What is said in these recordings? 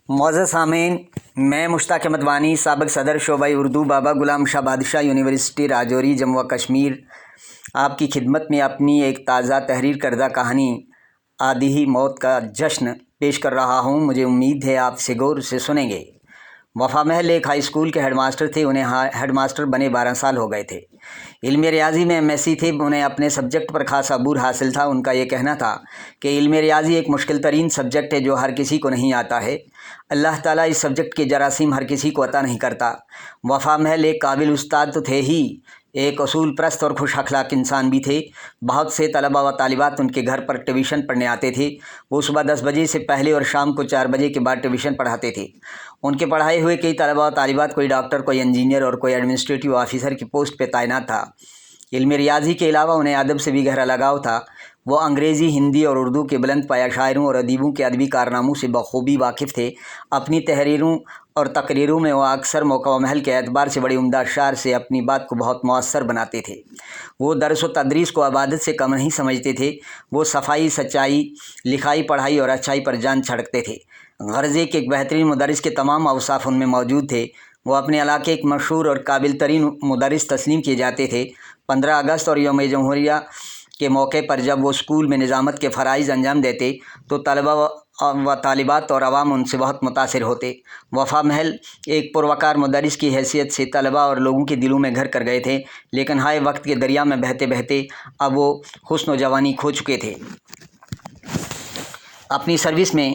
معزز سامعین، میں مشتاق احمد وانی، سابق صدر شعبہ اردو، بابا غلام شاہ بادشاہ یونیورسٹی راجوری، جموں و کشمیر، آپ کی خدمت میں اپنی ایک تازہ تحریر کردہ کہانی آدھی موت کا جشن پیش کر رہا ہوں۔ مجھے امید ہے آپ سے غور سے سنیں گے۔ وفا محل ایک ہائی اسکول کے ہیڈ ماسٹر تھے۔ انہیں ہیڈ ماسٹر بنے 12 سال ہو گئے تھے۔ علم ریاضی میں MSc تھے۔ انہیں اپنے سبجیکٹ پر خاصا عبور حاصل تھا۔ ان کا یہ کہنا تھا کہ علم ریاضی ایک مشکل ترین سبجیکٹ ہے جو ہر کسی کو نہیں آتا ہے۔ اللہ تعالیٰ اس سبجیکٹ کے جراثیم ہر کسی کو عطا نہیں کرتا۔ وفا محل ایک قابل استاد تو تھے ہی، ایک اصول پرست اور خوش اخلاق انسان بھی تھے۔ بہت سے طلباء و طالبات ان کے گھر پر ٹیوشن پڑھنے آتے تھے۔ وہ صبح 10 بجے سے پہلے اور شام کو 4 بجے کے بعد ٹیوشن پڑھاتے تھے۔ ان کے پڑھائے ہوئے کئی طلباء و طالبات کوئی ڈاکٹر، کوئی انجینئر اور کوئی ایڈمنسٹریٹو آفیسر کی پوسٹ پہ تعینات تھا۔ علم ریاضی کے علاوہ انہیں ادب سے بھی گہرا لگاؤ تھا۔ وہ انگریزی، ہندی اور اردو کے بلند پایہ شاعروں اور ادیبوں کے ادبی کارناموں سے بخوبی واقف تھے۔ اپنی تحریروں اور تقریروں میں وہ اکثر موقع و محل کے اعتبار سے بڑی عمدہ اشعار سے اپنی بات کو بہت مؤثر بناتے تھے۔ وہ درس و تدریس کو عبادت سے کم نہیں سمجھتے تھے۔ وہ صفائی، سچائی، لکھائی، پڑھائی اور اچھائی پر جان چھڑکتے تھے۔ غرض یہ کہ ایک بہترین مدرس کے تمام اوصاف ان میں موجود تھے۔ وہ اپنے علاقے ایک مشہور اور قابل ترین مدرس تسلیم کیے جاتے تھے۔ 15 اگست اور یوم جمہوریہ کے موقع پر جب وہ اسکول میں نظامت کے فرائض انجام دیتے تو طلباء و طالبات اور عوام ان سے بہت متاثر ہوتے۔ وفا محل ایک پروقار مدرس کی حیثیت سے طلباء اور لوگوں کے دلوں میں گھر کر گئے تھے، لیکن ہائے وقت کے دریا میں بہتے بہتے اب وہ حسن و جوانی کھو چکے تھے۔ اپنی سروس میں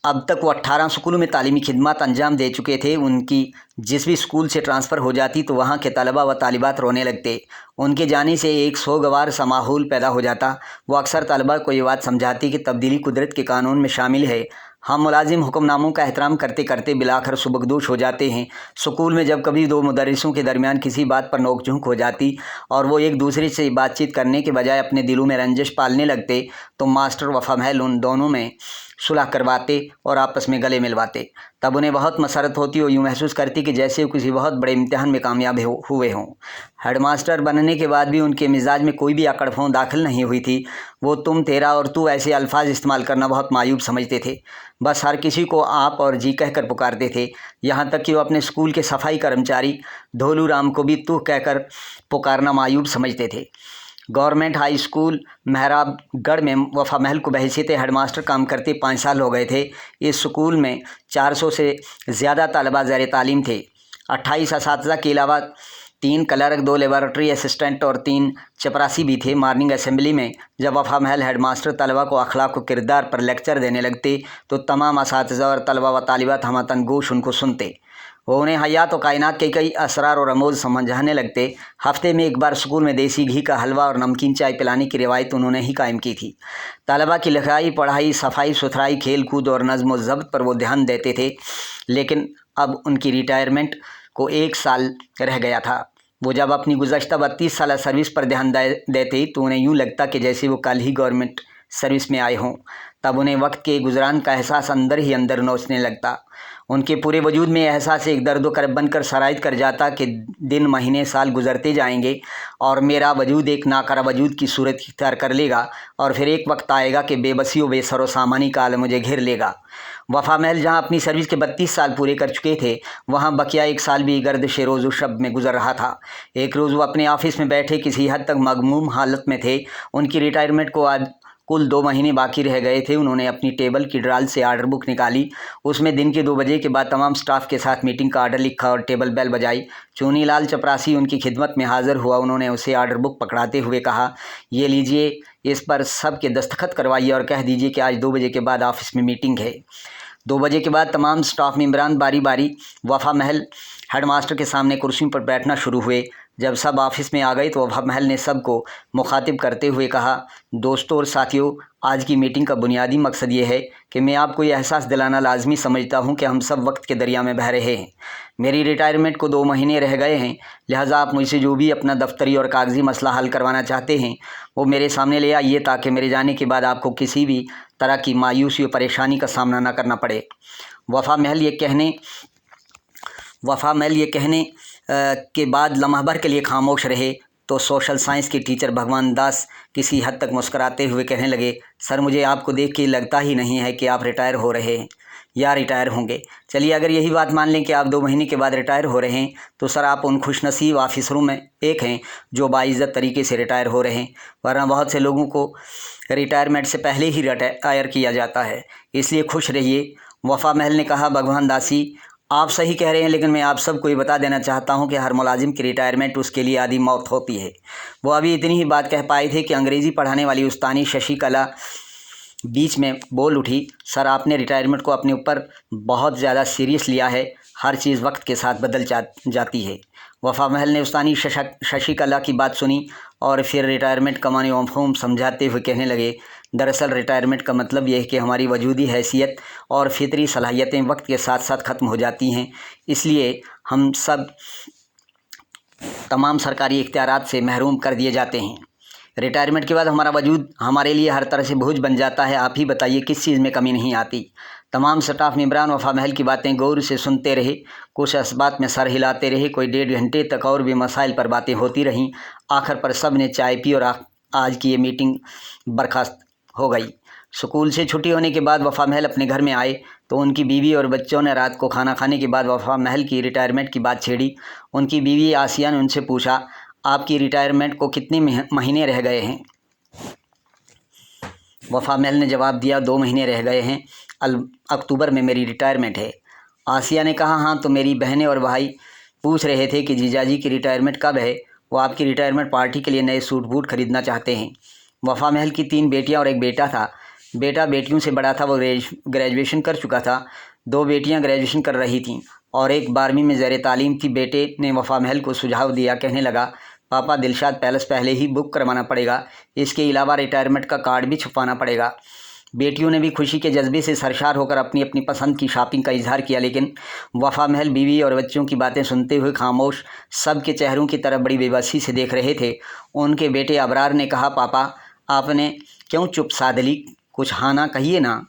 اب تک وہ 18 اسکولوں میں تعلیمی خدمات انجام دے چکے تھے۔ ان کی جس بھی اسکول سے ٹرانسفر ہو جاتی تو وہاں کے طلباء و طالبات رونے لگتے۔ ان کے جانے سے ایک سوگوار سا ماحول پیدا ہو جاتا۔ وہ اکثر طلباء کو یہ بات سمجھاتی کہ تبدیلی قدرت کے قانون میں شامل ہے۔ ہم ملازم حکم ناموں کا احترام کرتے کرتے بالآخر سبکدوش ہو جاتے ہیں۔ اسکول میں جب کبھی 2 مدرسوں کے درمیان کسی بات پر نوک جھونک ہو جاتی اور وہ ایک دوسرے سے بات چیت کرنے کے بجائے اپنے دلوں میں رنجش پالنے لگتے تو ماسٹر وفا محل ان دونوں میں صلح کرواتے اور آپس میں گلے ملواتے۔ تب انہیں بہت مسرت ہوتی اور یوں محسوس کرتی کہ جیسے وہ کسی بہت بڑے امتحان میں کامیاب ہوئے ہوں۔ ہیڈ ماسٹر بننے کے بعد بھی ان کے مزاج میں کوئی بھی اکڑ پھون داخل نہیں ہوئی تھی۔ وہ تم، تیرا اور تو ایسے الفاظ استعمال کرنا بہت معیوب سمجھتے تھے۔ بس ہر کسی کو آپ اور جی کہہ کر پکارتے تھے، یہاں تک کہ وہ اپنے اسکول کے صفائی کرمچاری دھولو رام کو بھی تو کہہ کر پکارنا معیوب سمجھتے تھے۔ گورنمنٹ ہائی اسکول مہراب گڑھ میں وفا محل کو بحیثیت ہیڈ ماسٹر کام کرتے 5 سال ہو گئے تھے۔ اس اسکول میں 400 سے زیادہ طلباء زیر تعلیم تھے۔ 28 اساتذہ کے علاوہ 3 کلرک، 2 لیبارٹری اسسٹنٹ اور 3 چپراسی بھی تھے۔ مارننگ اسمبلی میں جب وفا محل ہیڈ ماسٹر طلباء کو اخلاق و کردار پر لیکچر دینے لگتے تو تمام اساتذہ اور طلباء و طالبات ہمہ گوش ان کو سنتے۔ وہ انہیں حیات و کائنات کے کئی اسرار و رموز سمجھانے لگتے۔ ہفتے میں ایک بار اسکول میں دیسی گھی کا حلوہ اور نمکین چائے پلانے کی روایت انہوں نے ہی قائم کی تھی۔ طلباء کی لکھائی، پڑھائی، صفائی ستھرائی، کھیل کود اور نظم و ضبط پر وہ دھیان دیتے تھے۔ لیکن اب ان کی ریٹائرمنٹ کو 1 سال رہ گیا تھا۔ وہ جب اپنی گزشتہ 32 سالہ سروس پر دھیان دیتے تو انہیں یوں لگتا کہ جیسے وہ کل ہی گورنمنٹ سروس میں آئے ہوں۔ تب انہیں وقت کے گزران کا احساس اندر ہی اندر نوچنے لگتا۔ ان کے پورے وجود میں یہ احساس ایک درد و کرب بن کر سرایت کر جاتا کہ دن، مہینے، سال گزرتے جائیں گے اور میرا وجود ایک ناکارہ وجود کی صورت اختیار کر لے گا اور پھر ایک وقت آئے گا کہ بے بسی و بے سر و سامانی کا عالم مجھے گھیر لے گا۔ وفا محل جہاں اپنی سروس کے 32 سال پورے کر چکے تھے، وہاں بقیہ 1 سال بھی گردش روز و شب میں گزر رہا تھا۔ ایک روز وہ اپنے آفس میں بیٹھے کسی حد تک مغموم حالت میں تھے۔ ان کی ریٹائرمنٹ کو آج کل 2 مہینے باقی رہ گئے تھے۔ انہوں نے اپنی ٹیبل کی ڈرال سے آرڈر بک نکالی۔ اس میں دن کے 2 بجے کے بعد تمام سٹاف کے ساتھ میٹنگ کا آرڈر لکھا اور ٹیبل بیل بجائی۔ چونی لال چپراسی ان کی خدمت میں حاضر ہوا۔ انہوں نے اسے آرڈر بک پکڑاتے ہوئے کہا، یہ لیجئے، اس پر سب کے دستخط کروائیے اور کہہ دیجئے کہ آج 2 بجے کے بعد آفس میں میٹنگ ہے۔ 2 بجے کے بعد تمام سٹاف ممبران باری باری وفا محل ہیڈ ماسٹر کے سامنے کرسیوں پر بیٹھنا شروع ہوئے۔ جب سب آفس میں آ گئے تو وفا محل نے سب کو مخاطب کرتے ہوئے کہا، دوستو اور ساتھیو، آج کی میٹنگ کا بنیادی مقصد یہ ہے کہ میں آپ کو یہ احساس دلانا لازمی سمجھتا ہوں کہ ہم سب وقت کے دریا میں بہہ رہے ہیں۔ میری ریٹائرمنٹ کو 2 مہینے رہ گئے ہیں، لہٰذا آپ مجھ سے جو بھی اپنا دفتری اور کاغذی مسئلہ حل کروانا چاہتے ہیں وہ میرے سامنے لے آئیے تاکہ میرے جانے کے بعد آپ کو کسی بھی طرح کی مایوسی و پریشانی کا سامنا نہ کرنا پڑے۔ وفا محل یہ کہنے کے بعد لمحہ بھر کے لیے خاموش رہے تو سوشل سائنس کے ٹیچر بھگوان داس کسی حد تک مسکراتے ہوئے کہنے لگے، سر مجھے آپ کو دیکھ کے لگتا ہی نہیں ہے کہ آپ ریٹائر ہو رہے ہیں۔ या रिटायर होंगे। चलिए, अगर यही बात मान लें कि आप 2 महीने के बाद रिटायर हो रहे हैं तो सर आप उन खुशनसीब ऑफिसरों में एक हैं जो बाइज़्ज़त तरीके से रिटायर हो रहे हैं, वरना बहुत से लोगों को रिटायरमेंट से पहले ही रिटायर किया जाता है। इसलिए खुश रहिए। वफ़ा महल ने कहा, भगवान दासी आप सही कह रहे हैं, लेकिन मैं आप सबको ये बता देना चाहता हूं कि हर मुलाजिम की रिटायरमेंट उसके लिए आधी मौत होती है। वो अभी इतनी ही बात कह पाए थे कि अंग्रेज़ी पढ़ाने वाली उस्तानी शशिकला बीच में बोल उठी, सर आपने रिटायरमेंट को अपने ऊपर बहुत ज़्यादा सीरियस लिया है, हर चीज़ वक्त के साथ बदल जाती है। वफ़ा महल ने उस्तानी शशिकला की बात सुनी और फिर रिटायरमेंट का मानी व मफ़हूम समझाते हुए कहने लगे, दरअसल रिटायरमेंट का मतलब यह है कि हमारी वजूदी हैसियत और फितरी सलाहियतें वक्त के साथ साथ ख़त्म हो जाती हैं। इसलिए हम सब तमाम सरकारी इख्तियारात से महरूम कर दिए जाते हैं। रिटायरमेंट के बाद हमारा वजूद हमारे लिए हर तरह से बोझ बन जाता है। आप ही बताइए किस चीज़ में कमी नहीं आती। तमाम स्टाफ मेंबरान वफ़ा महल की बातें गौर से सुनते रहे, कुछ असबात में सर हिलाते रहे, कोई 1.5 घंटे तक और भी मसाइल पर बातें होती रहीं। आखिर पर सब ने चाय पी और आज की ये मीटिंग बर्खास्त हो गई। स्कूल से छुट्टी होने के बाद वफ़ा महल अपने घर में आए तो उनकी बीवी और बच्चों ने रात को खाना खाने के बाद वफ़ा महल की रिटायरमेंट की बात छेड़ी। उनकी बीवी आसिया ने उनसे पूछा, आपकी रिटायरमेंट को कितने महीने रह गए हैं? वफ़ा महल ने जवाब दिया, 2 महीने रह गए हैं, अक्टूबर में मेरी रिटायरमेंट है। आसिया ने कहा, हाँ तो मेरी बहनें और भाई पूछ रहे थे कि जीजाजी की रिटायरमेंट कब है, वो आपकी रिटायरमेंट पार्टी के लिए नए सूट बूट खरीदना चाहते हैं। वफ़ा महल की 3 बेटियां और एक बेटा था। बेटा बेटियों से बड़ा था, वो ग्रेजुएशन कर चुका था। 2 बेटियां ग्रेजुएशन कर रही थीं और एक 12वीं में ज़ेर तालीम थी। बेटे ने वफ़ा महल को सुझाव दिया, कहने लगा, पापा दिलशाद पैलेस पहले ही बुक करवाना पड़ेगा, इसके अलावा रिटायरमेंट का कार्ड भी छपवाना पड़ेगा। बेटियों ने भी खुशी के जज्बे से सरशार होकर अपनी अपनी पसंद की शॉपिंग का इजहार किया, लेकिन वफ़ा महल बीवी और बच्चों की बातें सुनते हुए खामोश सब के चेहरों की तरफ बड़ी बेबसी से देख रहे थे। उनके बेटे अबरार ने कहा, पापा आपने क्यों चुप साध ली, कुछ हाँ ना कहिए ना।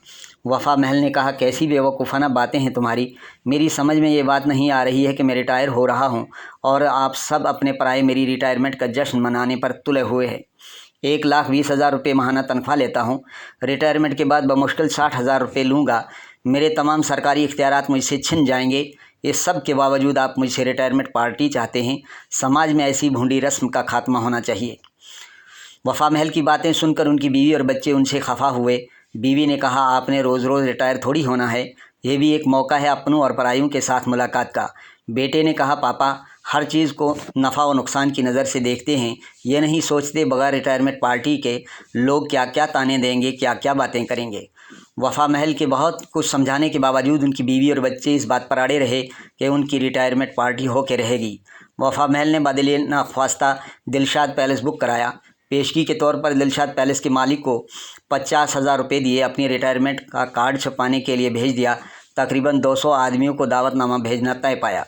वफ़ा महल ने कहा, कैसी बेवकूफ़ाना बातें हैं तुम्हारी, मेरी समझ में ये बात नहीं आ रही है कि मैं रिटायर हो रहा हूँ और आप सब अपने पराए मेरी रिटायरमेंट का जश्न मनाने पर तुले हुए हैं। 1,20,000 रुपये माहाना तनख्वाह लेता हूँ, रिटायरमेंट के बाद बमुश्किल 60,000 रुपये लूँगा। मेरे तमाम सरकारी इख्तियारात मुझसे छिन जाएंगे। इस सब के बावजूद आप मुझसे रिटायरमेंट पार्टी चाहते हैं। समाज में ऐसी भूंडी रस्म का खात्मा होना चाहिए। वफ़ा महल की बातें सुनकर उनकी बीवी और बच्चे उनसे खफा हुए। बीवी ने कहा, आपने रोज़ रोज़ रिटायर थोड़ी होना है, ये भी एक मौका है अपनों और परायों के साथ मुलाकात का। बेटे ने कहा, पापा हर चीज़ को नफ़ा और नुकसान की नज़र से देखते हैं, ये नहीं सोचते बगैर रिटायरमेंट पार्टी के लोग क्या क्या ताने देंगे, क्या क्या बातें करेंगे। वफ़ा महल के बहुत कुछ समझाने के बावजूद उनकी बीवी और बच्चे इस बात पर अड़े रहे कि उनकी रिटायरमेंट पार्टी होकर रहेगी। वफ़ा महल ने बदले नाख्वास्ता दिलशाद पैलेस बुक कराया। पेशगी के तौर पर दिलशाद पैलेस के मालिक को 50,000 रुपये दिए। अपनी रिटायरमेंट का कार्ड छपवाने के लिए भेज दिया। तकरीबन 200 आदमियों को दावतनामा भेजना तय पाया।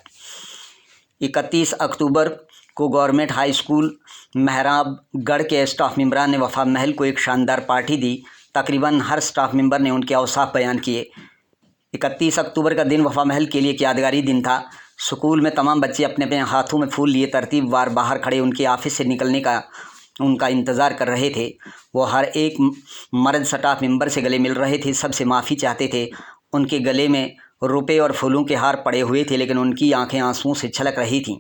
31 अक्टूबर को गवर्नमेंट हाई स्कूल मेहराबगढ़ के स्टाफ मेंबरान ने वफ़ा महल को एक शानदार पार्टी दी। तकरीबन हर स्टाफ मेंबर ने उनके औसाफ बयान किए। 31 अक्टूबर का दिन वफ़ा महल के लिए एक यादगारी दिन था। स्कूल में तमाम बच्चे अपने अपने हाथों में फूल लिए तरतीबवार बाहर खड़े उनके ऑफिस से निकलने का उनका इंतज़ार कर रहे थे। वो हर एक मर्द स्टाफ मेंबर से गले मिल रहे थे, सबसे माफ़ी चाहते थे। उनके गले में रुपए और फूलों के हार पड़े हुए थे, लेकिन उनकी आंखें आंसुओं से छलक रही थीं।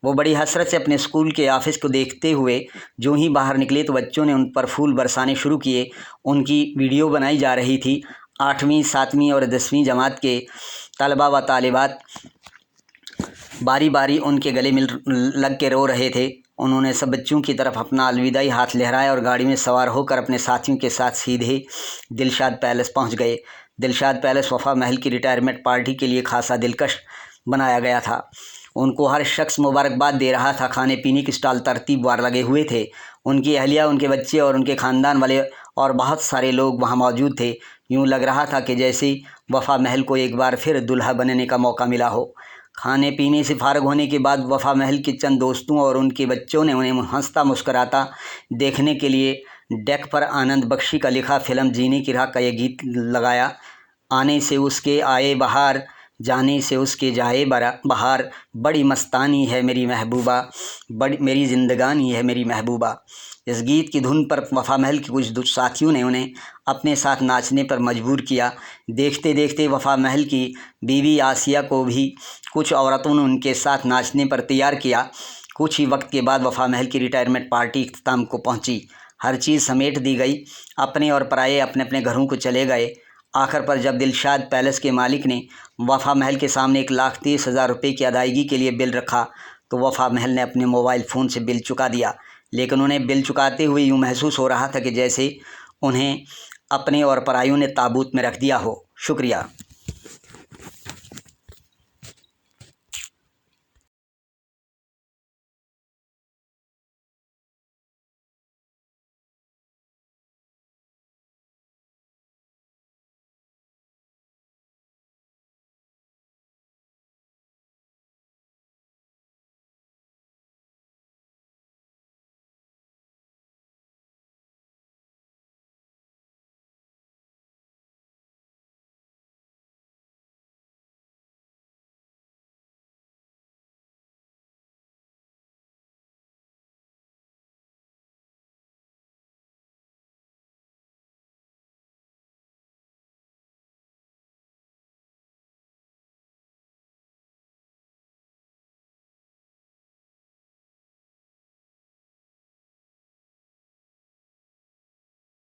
वो बड़ी हसरत से अपने स्कूल के ऑफिस को देखते हुए जो ही बाहर निकले तो बच्चों ने उन पर फूल बरसाने शुरू किए। उनकी वीडियो बनाई जा रही थी। 8वीं 7वीं और 10वीं जमात के तलबा व तालिबात बारी बारी उनके गले मिल लग के रो रहे थे। उन्होंने सब बच्चों की तरफ अपना अलविदाई हाथ लहराया और गाड़ी में सवार होकर अपने साथियों के साथ सीधे दिलशाद पैलेस पहुंच गए। दिलशाद पैलेस वफ़ा महल की रिटायरमेंट पार्टी के लिए खासा दिलकश बनाया गया था। उनको हर शख्स मुबारकबाद दे रहा था। खाने पीने के स्टॉल तरतीबवार लगे हुए थे। उनकी अहलिया, उनके बच्चे और उनके ख़ानदान वाले और बहुत सारे लोग वहाँ मौजूद थे। यूँ लग रहा था कि जैसे वफ़ा महल को एक बार फिर दुल्हा बनने का मौका मिला हो। खाने पीने से फारग होने के बाद वफ़ा महल के चंद दोस्तों और उनके बच्चों ने उन्हें हंसता मुस्कराता देखने के लिए डेक पर आनंद बख्शी का लिखा फिल्म जीने की राह का ये गीत लगाया। आने से उसके आए बहार, जाने से उसके जाए बहार, बड़ी मस्तानी है मेरी महबूबा, बड़ी मेरी ज़िंदगानी है मेरी महबूबा। इस गीत की धुन पर वफ़ा महल के कुछ साथियों ने उन्हें अपने साथ नाचने पर मजबूर किया। देखते देखते वफ़ा महल की बीवी आसिया को भी कुछ औरतों ने उनके साथ नाचने पर तैयार किया। कुछ ही वक्त के बाद वफ़ा महल की रिटायरमेंट पार्टी इख्तिताम को पहुंची। हर चीज़ समेट दी गई। अपने और पराये अपने अपने घरों को चले गए। आखिर पर जब दिलशाद पैलेस के मालिक ने वफ़ा महल के सामने 1,30,000 रुपये की अदायगी के लिए बिल रखा तो वफ़ा महल ने अपने मोबाइल फ़ोन से बिल चुका दिया। लेकिन उन्हें बिल चुकाते हुए यूँ महसूस हो रहा था कि जैसे उन्हें अपने और परायों ने ताबूत में रख दिया हो। शुक्रिया।